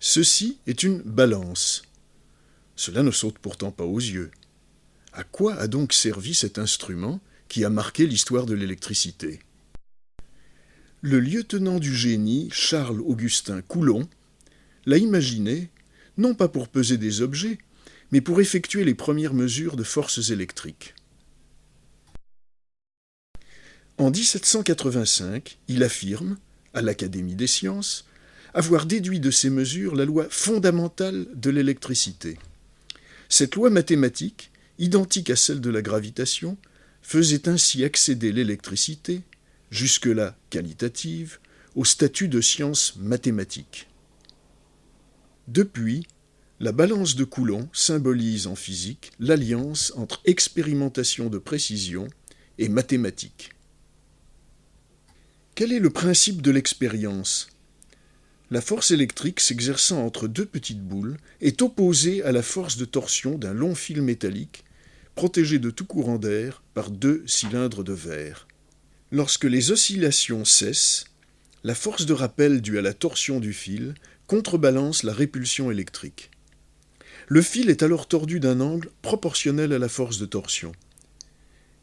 Ceci est une balance. Cela ne saute pourtant pas aux yeux. À quoi a donc servi cet instrument qui a marqué l'histoire de l'électricité? Le lieutenant du génie Charles-Augustin Coulomb l'a imaginé, non pas pour peser des objets, mais pour effectuer les premières mesures de forces électriques. En 1785, il affirme, à l'Académie des sciences, avoir déduit de ces mesures la loi fondamentale de l'électricité. Cette loi mathématique, identique à celle de la gravitation, faisait ainsi accéder l'électricité, jusque-là qualitative, au statut de science mathématique. Depuis, la balance de Coulomb symbolise en physique l'alliance entre expérimentation de précision et mathématiques. Quel est le principe de l'expérience? La force électrique s'exerçant entre deux petites boules est opposée à la force de torsion d'un long fil métallique protégé de tout courant d'air par deux cylindres de verre. Lorsque les oscillations cessent, la force de rappel due à la torsion du fil contrebalance la répulsion électrique. Le fil est alors tordu d'un angle proportionnel à la force de torsion.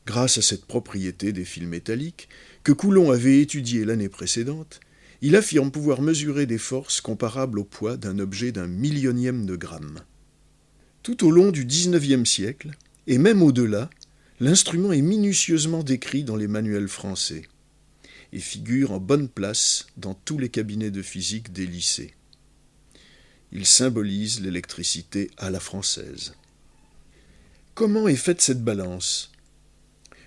Grâce à cette propriété des fils métalliques, que Coulomb avait étudiée l'année précédente, il affirme pouvoir mesurer des forces comparables au poids d'un objet d'un millionième de gramme. Tout au long du XIXe siècle, et même au-delà, l'instrument est minutieusement décrit dans les manuels français et figure en bonne place dans tous les cabinets de physique des lycées. Il symbolise l'électricité à la française. Comment est faite cette balance?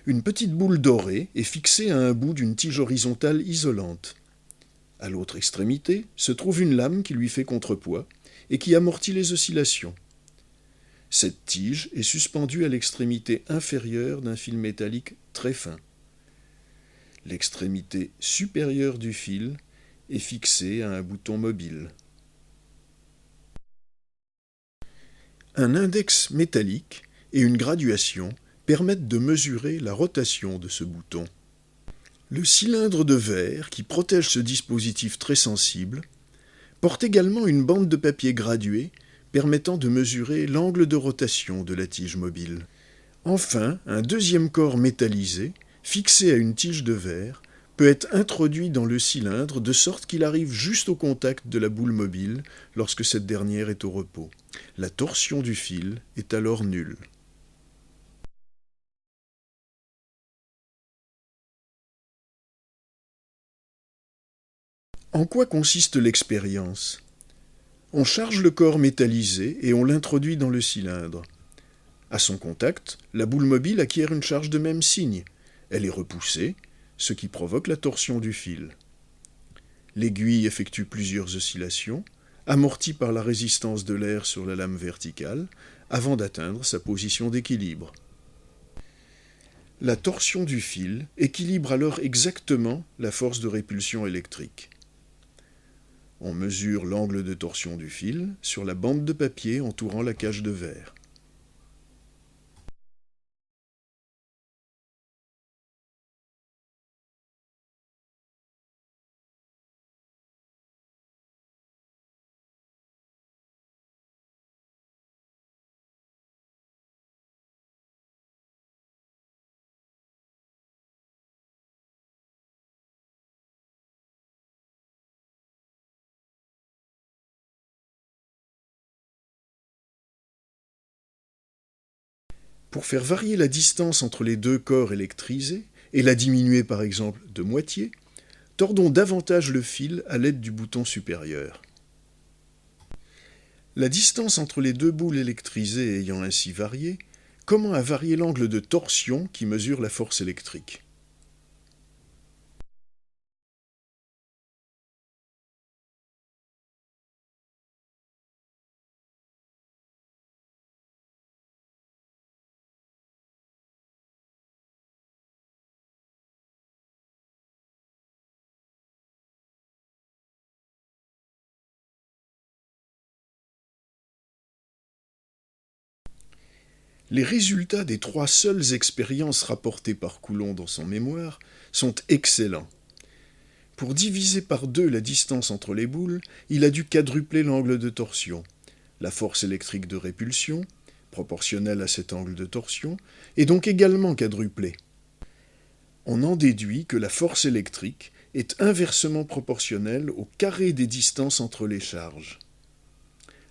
Une petite boule dorée est fixée à un bout d'une tige horizontale isolante. À l'autre extrémité se trouve une lame qui lui fait contrepoids et qui amortit les oscillations. Cette tige est suspendue à l'extrémité inférieure d'un fil métallique très fin. L'extrémité supérieure du fil est fixée à un bouton mobile. Un index métallique et une graduation permettent de mesurer la rotation de ce bouton. Le cylindre de verre, qui protège ce dispositif très sensible, porte également une bande de papier graduée permettant de mesurer l'angle de rotation de la tige mobile. Enfin, un deuxième corps métallisé, fixé à une tige de verre, peut être introduit dans le cylindre de sorte qu'il arrive juste au contact de la boule mobile lorsque cette dernière est au repos. La torsion du fil est alors nulle. En quoi consiste l'expérience? On charge le corps métallisé et on l'introduit dans le cylindre. À son contact, la boule mobile acquiert une charge de même signe. Elle est repoussée, ce qui provoque la torsion du fil. L'aiguille effectue plusieurs oscillations, amortie par la résistance de l'air sur la lame verticale, avant d'atteindre sa position d'équilibre. La torsion du fil équilibre alors exactement la force de répulsion électrique. On mesure l'angle de torsion du fil sur la bande de papier entourant la cage de verre. Pour faire varier la distance entre les deux corps électrisés et la diminuer par exemple de moitié, tordons davantage le fil à l'aide du bouton supérieur. La distance entre les deux boules électrisées ayant ainsi varié, comment a varié l'angle de torsion qui mesure la force électrique? Les résultats des 3 seules expériences rapportées par Coulomb dans son mémoire sont excellents. Pour diviser par 2 la distance entre les boules, il a dû quadrupler l'angle de torsion. La force électrique de répulsion, proportionnelle à cet angle de torsion, est donc également quadruplée. On en déduit que la force électrique est inversement proportionnelle au carré des distances entre les charges.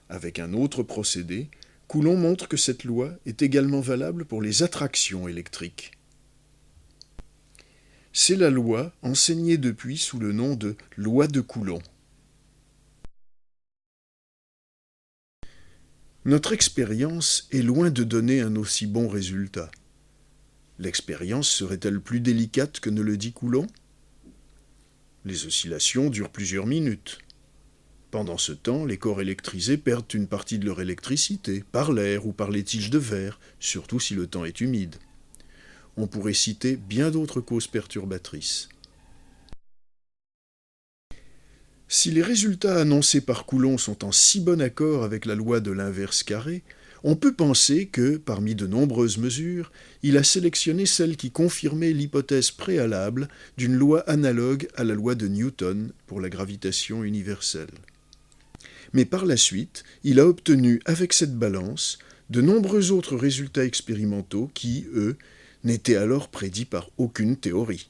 Avec un autre procédé, Coulomb montre que cette loi est également valable pour les attractions électriques. C'est la loi enseignée depuis sous le nom de loi de Coulomb. Notre expérience est loin de donner un aussi bon résultat. L'expérience serait-elle plus délicate que ne le dit Coulomb ? Les oscillations durent plusieurs minutes. Pendant ce temps, les corps électrisés perdent une partie de leur électricité, par l'air ou par les tiges de verre, surtout si le temps est humide. On pourrait citer bien d'autres causes perturbatrices. Si les résultats annoncés par Coulomb sont en si bon accord avec la loi de l'inverse carré, on peut penser que, parmi de nombreuses mesures, il a sélectionné celle qui confirmait l'hypothèse préalable d'une loi analogue à la loi de Newton pour la gravitation universelle. Mais par la suite, il a obtenu avec cette balance de nombreux autres résultats expérimentaux qui, eux, n'étaient alors prédits par aucune théorie.